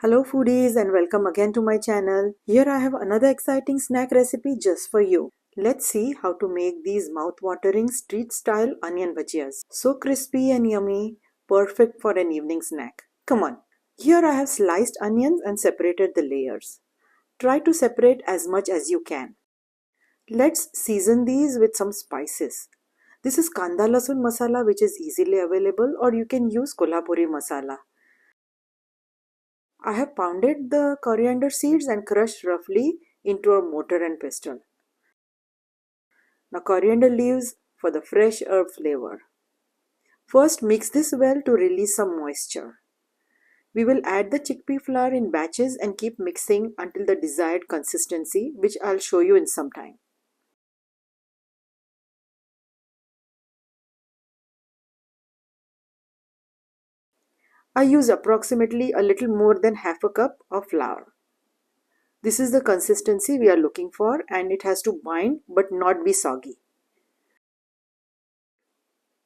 Hello foodies and welcome again to my channel. Here I have another exciting snack recipe just for you. Let's see how to make these mouth-watering street-style onion bhajias. So crispy and yummy, perfect for an evening snack. Come on. Here I have sliced onions and separated the layers. Try to separate as much as you can. Let's season these with some spices. This is Kanda lasun masala, which is easily available, or you can use kolhapuri masala. I have pounded the coriander seeds and crushed roughly into a mortar and pestle. Now coriander leaves for the fresh herb flavor. First mix this well to release some moisture. We will add the chickpea flour in batches and keep mixing until the desired consistency, which I'll show you in some time. I use approximately a little more than half a cup of flour. This is the consistency we are looking for, and it has to bind but not be soggy.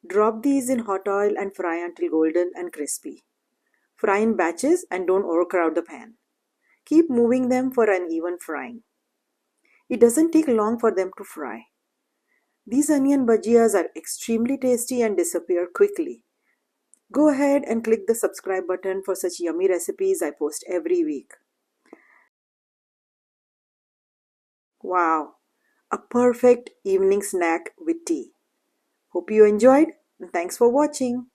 Drop these in hot oil and fry until golden and crispy. Fry in batches and don't overcrowd the pan. Keep moving them for an even frying. It doesn't take long for them to fry. These onion bhajias are extremely tasty and disappear quickly. Go ahead and click the subscribe button for such yummy recipes I post every week. Wow, a perfect evening snack with tea. Hope you enjoyed and thanks for watching.